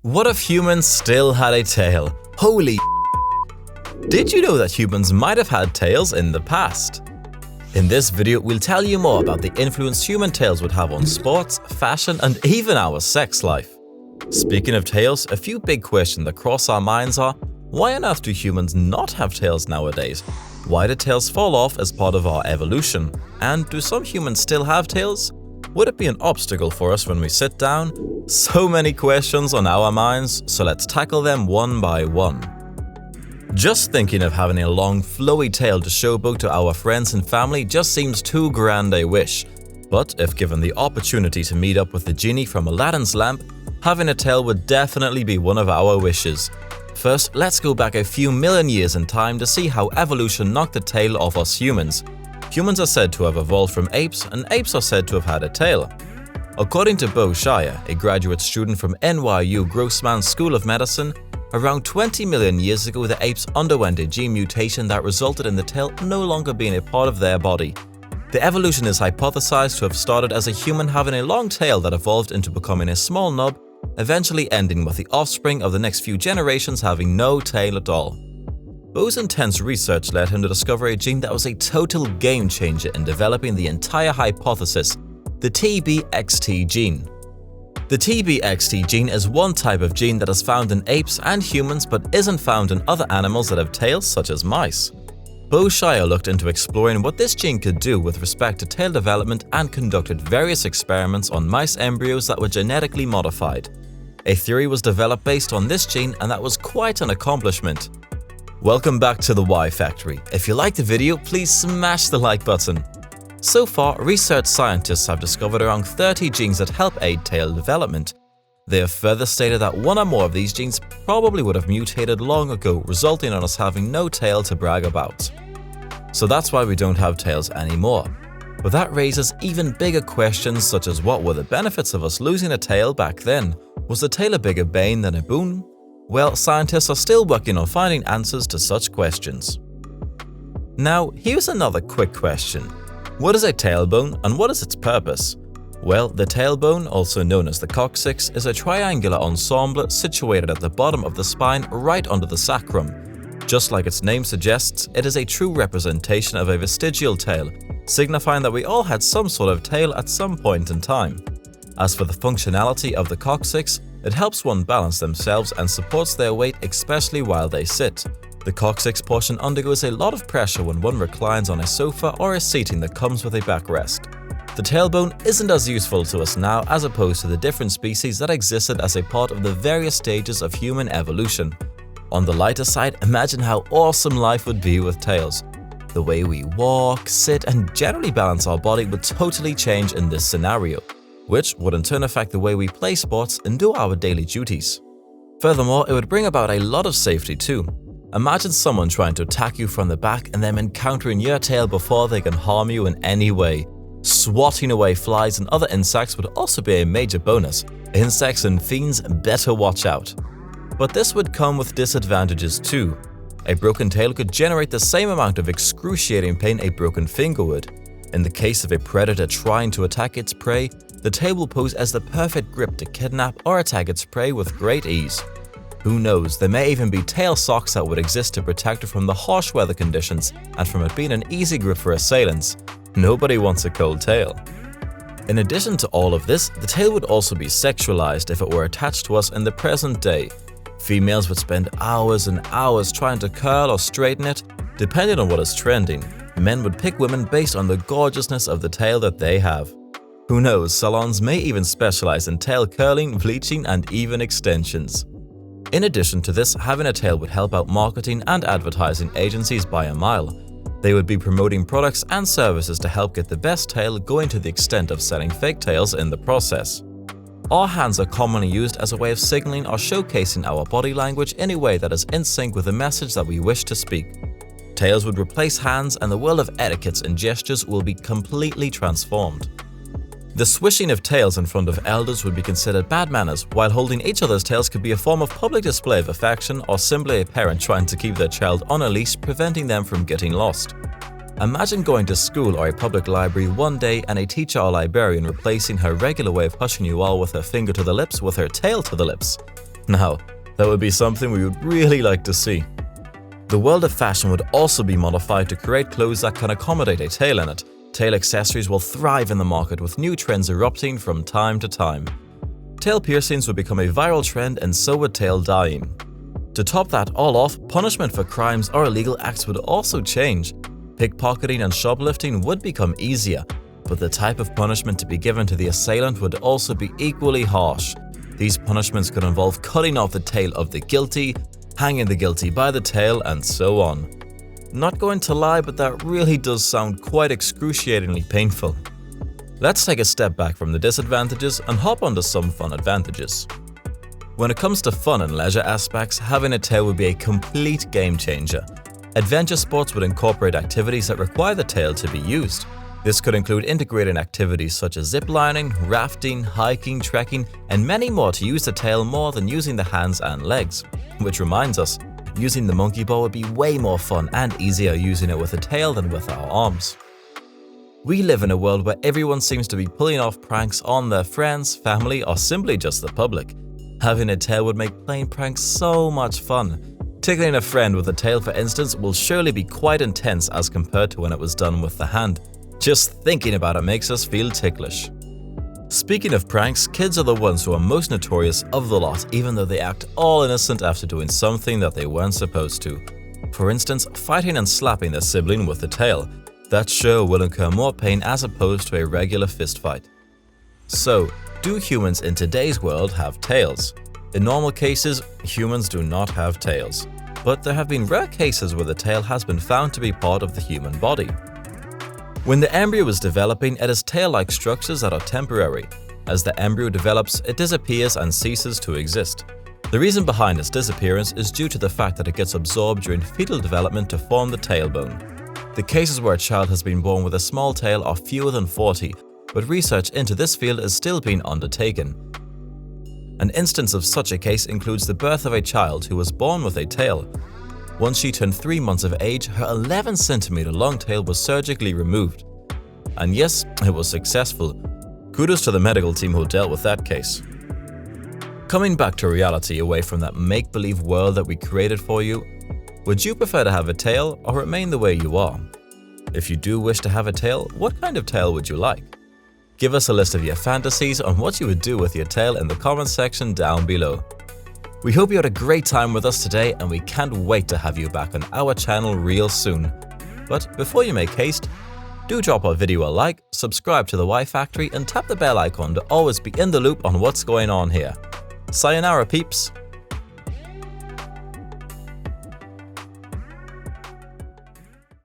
What if humans still had a tail? Holy! Did you know that humans might have had tails in the past? In this video, we'll tell you more about the influence human tails would have on sports, fashion, and even our sex life. Speaking of tails, a few big questions that cross our minds are: why on earth do humans not have tails nowadays? Why did tails fall off as part of our evolution? And do some humans still have tails? Would it be an obstacle for us when we sit down? So many questions on our minds, so let's tackle them one by one. Just thinking of having a long, flowy tail to showboat to our friends and family just seems too grand a wish. But if given the opportunity to meet up with the genie from Aladdin's lamp, having a tail would definitely be one of our wishes. First, let's go back a few million years in time to see how evolution knocked the tail off us humans. Humans are said to have evolved from apes, and apes are said to have had a tail. According to Bo Shire, a graduate student from NYU Grossman School of Medicine, around 20 million years ago the apes underwent a gene mutation that resulted in the tail no longer being a part of their body. The evolution is hypothesized to have started as a human having a long tail that evolved into becoming a small nub, eventually ending with the offspring of the next few generations having no tail at all. Bo's intense research led him to discover a gene that was a total game changer in developing the entire hypothesis, the TBXT gene. The TBXT gene is one type of gene that is found in apes and humans but isn't found in other animals that have tails such as mice. Bo Shire looked into exploring what this gene could do with respect to tail development and conducted various experiments on mice embryos that were genetically modified. A theory was developed based on this gene, and that was quite an accomplishment. Welcome back to the Y Factory. If you liked the video, please smash the like button. So far, research scientists have discovered around 30 genes that help aid tail development. They have further stated that one or more of these genes probably would have mutated long ago, resulting in us having no tail to brag about. So that's why we don't have tails anymore. But that raises even bigger questions, such as what were the benefits of us losing a tail back then? Was the tail a bigger bane than a boon? Well, scientists are still working on finding answers to such questions. Now, here's another quick question. What is a tailbone and what is its purpose? Well, the tailbone, also known as the coccyx, is a triangular ensemble situated at the bottom of the spine right under the sacrum. Just like its name suggests, it is a true representation of a vestigial tail, signifying that we all had some sort of tail at some point in time. As for the functionality of the coccyx, it helps one balance themselves and supports their weight, especially while they sit. The coccyx portion undergoes a lot of pressure when one reclines on a sofa or a seating that comes with a backrest. The tailbone isn't as useful to us now as opposed to the different species that existed as a part of the various stages of human evolution. On the lighter side, imagine how awesome life would be with tails. The way we walk, sit, and generally balance our body would totally change in this scenario, which would in turn affect the way we play sports and do our daily duties. Furthermore, it would bring about a lot of safety too. Imagine someone trying to attack you from the back and them encountering your tail before they can harm you in any way. Swatting away flies and other insects would also be a major bonus. Insects and fiends better watch out. But this would come with disadvantages too. A broken tail could generate the same amount of excruciating pain a broken finger would. In the case of a predator trying to attack its prey, the tail will pose as the perfect grip to kidnap or attack its prey with great ease. Who knows, there may even be tail socks that would exist to protect it from the harsh weather conditions and from it being an easy grip for assailants. Nobody wants a cold tail. In addition to all of this, the tail would also be sexualized if it were attached to us in the present day. Females would spend hours and hours trying to curl or straighten it, depending on what is trending. Men would pick women based on the gorgeousness of the tail that they have. Who knows, salons may even specialize in tail curling, bleaching, and even extensions. In addition to this, having a tail would help out marketing and advertising agencies by a mile. They would be promoting products and services to help get the best tail, going to the extent of selling fake tails in the process. Our hands are commonly used as a way of signaling or showcasing our body language in a way that is in sync with the message that we wish to speak. Tails would replace hands, and the world of etiquettes and gestures will be completely transformed. The swishing of tails in front of elders would be considered bad manners, while holding each other's tails could be a form of public display of affection or simply a parent trying to keep their child on a leash, preventing them from getting lost. Imagine going to school or a public library one day and a teacher or librarian replacing her regular way of hushing you all with her finger to the lips with her tail to the lips. Now, that would be something we would really like to see. The world of fashion would also be modified to create clothes that can accommodate a tail in it. Tail accessories will thrive in the market, with new trends erupting from time to time. Tail piercings would become a viral trend, and so would tail dyeing. To top that all off, punishment for crimes or illegal acts would also change. Pickpocketing and shoplifting would become easier, but the type of punishment to be given to the assailant would also be equally harsh. These punishments could involve cutting off the tail of the guilty, hanging the guilty by the tail, and so on. Not going to lie, but that really does sound quite excruciatingly painful. Let's take a step back from the disadvantages and hop onto some fun advantages. When it comes to fun and leisure aspects, having a tail would be a complete game changer. Adventure sports would incorporate activities that require the tail to be used. This could include integrating activities such as ziplining, rafting, hiking, trekking, and many more to use the tail more than using the hands and legs. Which reminds us, using the monkey ball would be way more fun and easier using it with a tail than with our arms. We live in a world where everyone seems to be pulling off pranks on their friends, family, or simply just the public. Having a tail would make playing pranks so much fun. Tickling a friend with a tail, for instance, will surely be quite intense as compared to when it was done with the hand. Just thinking about it makes us feel ticklish. Speaking of pranks, kids are the ones who are most notorious of the lot, even though they act all innocent after doing something that they weren't supposed to. For instance, fighting and slapping their sibling with the tail. That sure will incur more pain as opposed to a regular fist fight. So, do humans in today's world have tails? In normal cases, humans do not have tails. But there have been rare cases where the tail has been found to be part of the human body. When the embryo is developing, it has tail-like structures that are temporary. As the embryo develops, it disappears and ceases to exist. The reason behind its disappearance is due to the fact that it gets absorbed during fetal development to form the tailbone. The cases where a child has been born with a small tail are fewer than 40, but research into this field is still being undertaken. An instance of such a case includes the birth of a child who was born with a tail. Once she turned 3 months of age, her 11-centimeter long tail was surgically removed. And yes, it was successful. Kudos to the medical team who dealt with that case. Coming back to reality, away from that make-believe world that we created for you, would you prefer to have a tail or remain the way you are? If you do wish to have a tail, what kind of tail would you like? Give us a list of your fantasies on what you would do with your tail in the comments section down below. We hope you had a great time with us today, and we can't wait to have you back on our channel real soon. But before you make haste, do drop our video a like, subscribe to the Y Factory, and tap the bell icon to always be in the loop on what's going on here. Sayonara peeps!